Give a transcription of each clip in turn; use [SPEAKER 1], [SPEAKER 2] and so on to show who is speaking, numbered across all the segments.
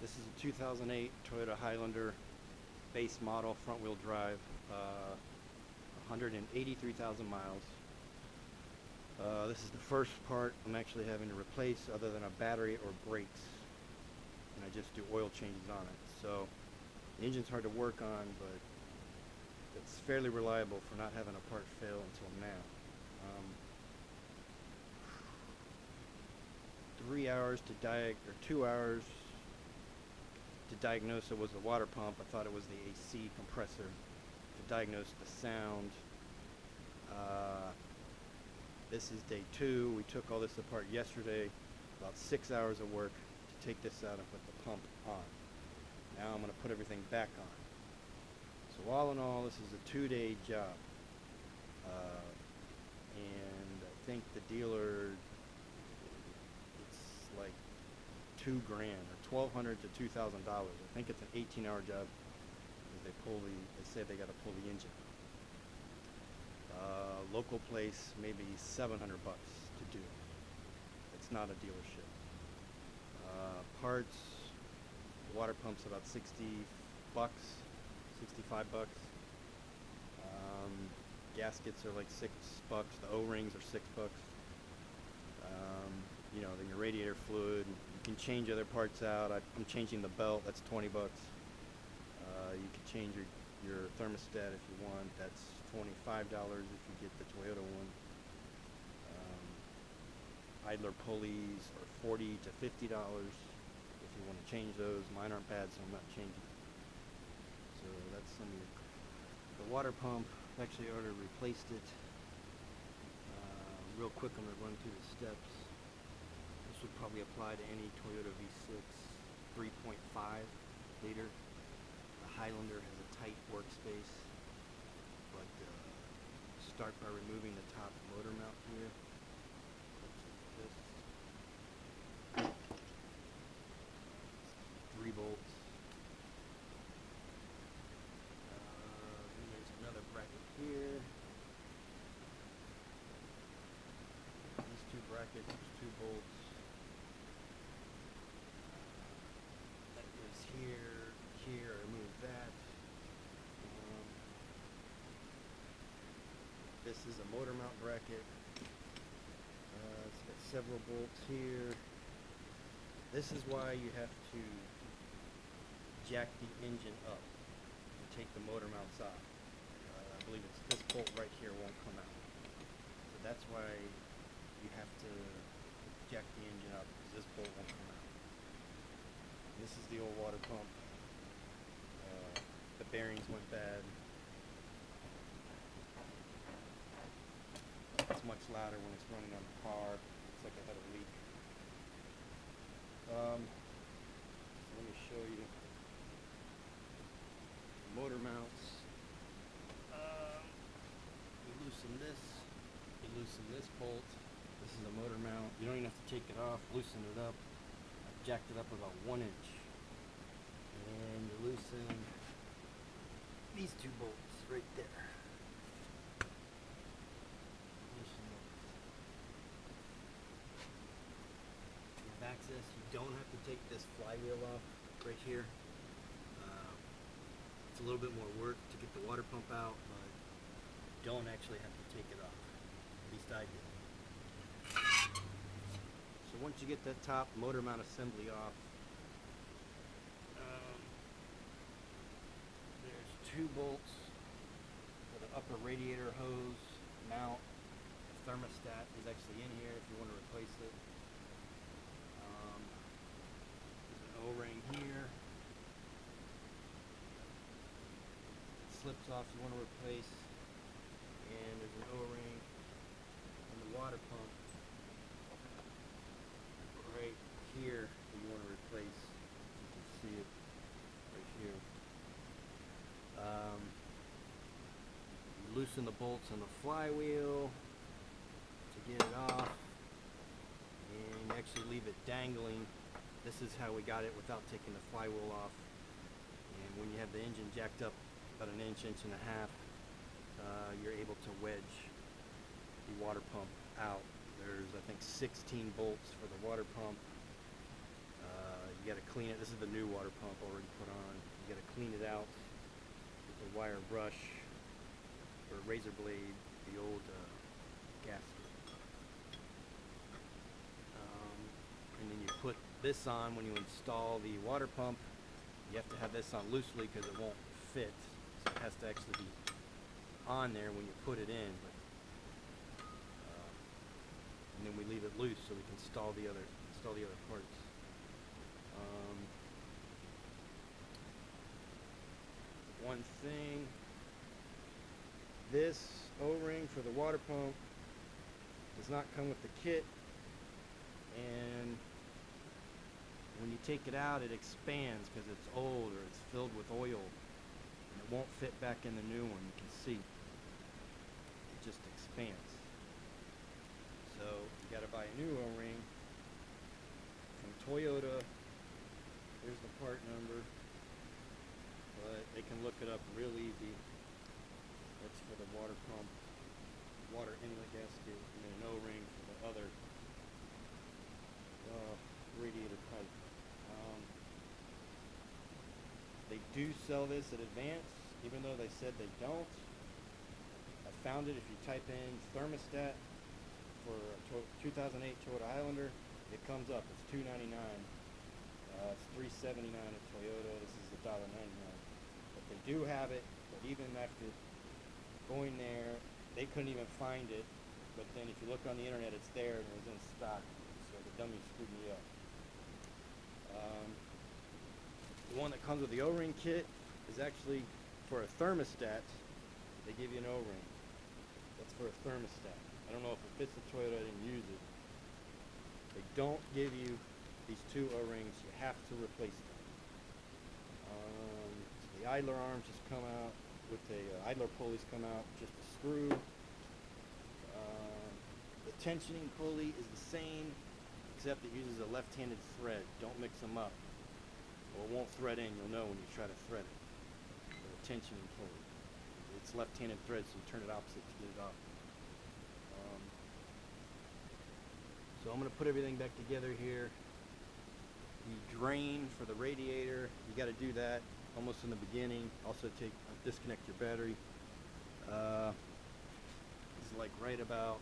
[SPEAKER 1] This is a 2008 Toyota Highlander base model, front wheel drive, 183,000 miles. This is the first part I'm actually having to replace other than a battery or brakes, and I just do oil changes on it. So the engine's hard to work on, but it's fairly reliable for not having a part fail until now. 3 hours to 2 hours to diagnose it was the water pump. I thought it was the AC compressor. To diagnose the sound. This is day 2. We took all this apart yesterday. About 6 hours of work to take this out and put the pump on. Now I'm going to put everything back on. So all in all, this is a 2-day job. And I think the dealer, it's like $2,000 or $1,200 to $2,000. I think it's an 18-hour job because they say they got to pull the engine. Local place, maybe $700 to do. It's not a dealership. Parts, water pump's about $60, $65. Gaskets are like $6. The O-rings are $6. You know, then your radiator fluid. You can change other parts out. I'm changing the belt. That's $20. You can change your thermostat if you want. That's $25 if you get the Toyota one. Idler pulleys are $40 to $50 if you want to change those. Mine aren't bad, so I'm not changing. So that's some of the water pump. I've actually already replaced it. Real quick, I'm going to run through the steps. This would probably apply to any Toyota V6 3.5 liter. The Highlander has a tight workspace, but start by removing the top motor mount here. This. 3 bolts. Then there's another bracket here. These 2 brackets, there's 2 bolts. That goes here, here. I remove that. This is a motor mount bracket. It's got several bolts here. This is why you have to jack the engine up and take the motor mounts off. I believe it's this bolt right here won't come out. So that's why you have to jack the engine up, because this bolt won't come out. This is the old water pump. The bearings went bad. It's much louder when it's running on the car. It's like it had a leak. So let me show you the motor mounts. You loosen this. You loosen this bolt. This is a motor mount. You don't even have to take it off. Loosen it up. I've jacked it up about 1 inch. And you loosen these 2 bolts right there. Access, you don't have to take this flywheel off right here. It's a little bit more work to get the water pump out, but you don't actually have to take it off. At least I did. So once you get that top motor mount assembly off, there's 2 bolts for the upper radiator hose mount. The thermostat is actually in here if you want to replace it. There's an O-ring here. It slips off if you want to replace. And there's an O-ring on the water pump right here that you want to replace. You can see it right here. You loosen the bolts on the flywheel to get it off, and actually leave it dangling. This is how we got it without taking the flywheel off. And when you have the engine jacked up about an inch, inch and a half, you're able to wedge the water pump out. There's, I think, 16 bolts for the water pump. You got to clean it. This is the new water pump already put on. You got to clean it out with a wire brush or a razor blade, the old gasket. And then you put this on when you install the water pump. You have to have this on loosely because it won't fit. So it has to actually be on there when you put it in. But, and then we leave it loose so we can install the other parts. One thing, this O-ring for the water pump does not come with the kit, and when you take it out it expands because it's old or it's filled with oil, and it won't fit back in the new one. You can see it just expands. So you got to buy a new O-ring from Toyota. Here's the part number, but they can look it up real easy. That's for the water pump, water inlet gasket, and then an O-ring for the other radiator pipe. They do sell this at Advance, even though they said they don't. I found it if you type in thermostat for a 2008 Toyota Highlander, it comes up. It's $2.99. It's $3.79 at Toyota. This is $1.99. But they do have it. But even after going there, they couldn't even find it. But then if you look on the internet, it's there and it was in stock. So the dummy screwed me up. The one that comes with the O-ring kit is actually for a thermostat. They give you an O-ring. That's for a thermostat. I don't know if it fits the Toyota. I didn't use it. They don't give you these two O-rings. You have to replace them. The idler arms just come out with the idler pulleys come out just a screw. The tensioning pulley is the same, except it uses a left-handed thread. Don't mix them up, or it won't thread in. You'll know when you try to thread it. The tensioning pulley. It's left-handed thread, so you turn it opposite to get it off. So I'm going to put everything back together here. The drain for the radiator, you got to do that almost in the beginning. Also disconnect your battery. It's like right about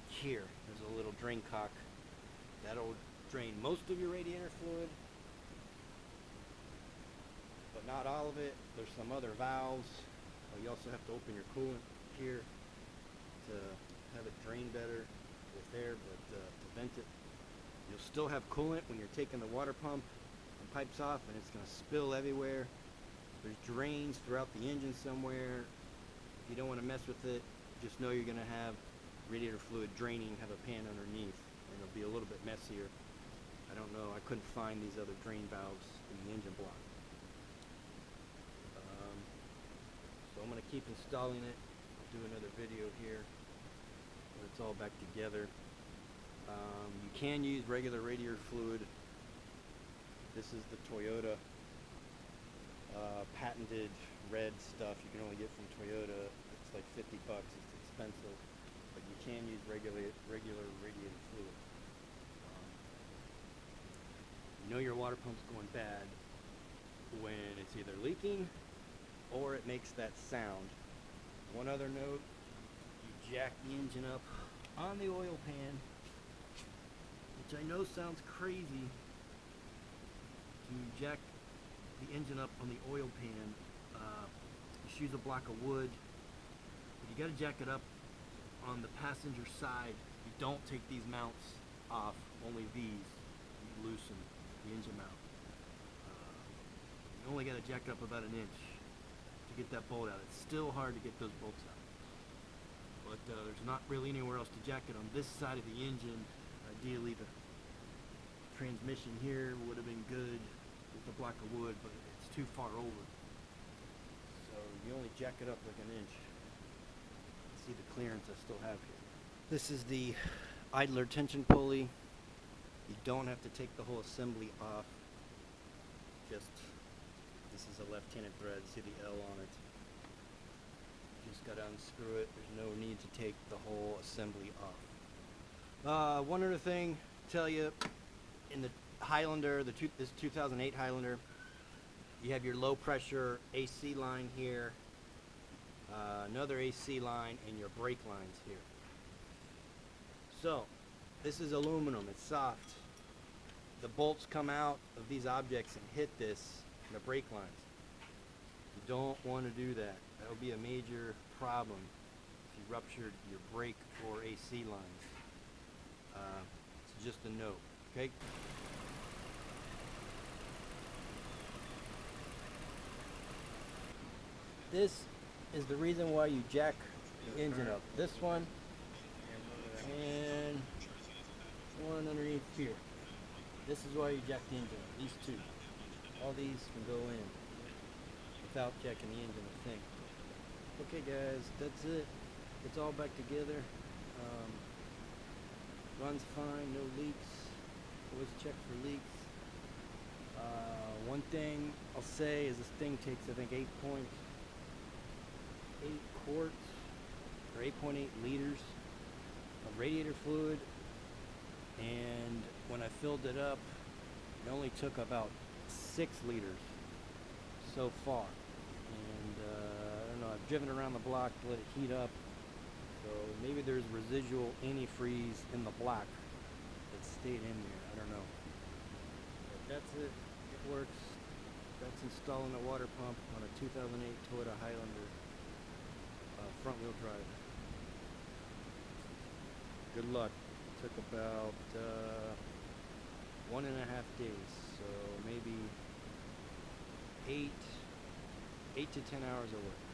[SPEAKER 1] here. There's a little drain cock. That'll drain most of your radiator fluid, but not all of it. There's some other valves. You also have to open your coolant here to have it drain better with air, but prevent it. You'll still have coolant when you're taking the water pump and pipes off, and it's going to spill everywhere. There's drains throughout the engine somewhere. If you don't want to mess with it, just know you're going to have radiator fluid draining, have a pan underneath, and it'll be a little bit messier. I don't know, I couldn't find these other drain valves in the engine block. So I'm going to keep installing it. I'll do another video here when it's all back together. You can use regular radiator fluid. This is the Toyota patented red stuff you can only get from Toyota. It's like $50. It's expensive, but you can use regular radiator fluid. You know your water pump's going bad when it's either leaking or it makes that sound. One other note, you jack the engine up on the oil pan, which I know sounds crazy to jack the engine up on the oil pan. Just use a block of wood, but you got to jack it up on the passenger side. You don't take these mounts off, only these. You loosen the engine mount. You only got to jack up about an inch to get that bolt out. It's still hard to get those bolts out, but there's not really anywhere else to jack it on this side of the engine. Ideally the transmission here would have been good with the block of wood, but it's too far over, so you only jack it up like an inch. See the clearance I still have here. This is the idler tension pulley. You don't have to take the whole assembly off. Just, this is a left-handed thread. See the L on it. Just got to unscrew it. There's no need to take the whole assembly off. One other thing to tell you, in the Highlander, this 2008 Highlander, you have your low pressure AC line here, another AC line, and your brake lines here. So, this is aluminum, it's soft. The bolts come out of these objects and hit this, the brake lines. You don't want to do that. That would be a major problem if you ruptured your brake or AC lines. It's just a note, okay? This is the reason why you jack the engine up. This one and one underneath here. This is why you jack the engine up. These two. All these can go in without jacking the engine, I think. Okay guys, that's it. It's all back together. Runs fine, no leaks. Always check for leaks. One thing I'll say is this thing takes, I think, 8.8 quarts or 8.8 liters of radiator fluid, and when I filled it up, it only took about 6 liters so far. And I don't know, I've driven around the block to let it heat up, so maybe there's residual antifreeze in the block that stayed in there. I don't know. But that's it. It works. That's installing a water pump on a 2008 Toyota Highlander front wheel drive. Good luck. Took about 1.5 days, so maybe 8 to 10 hours of work.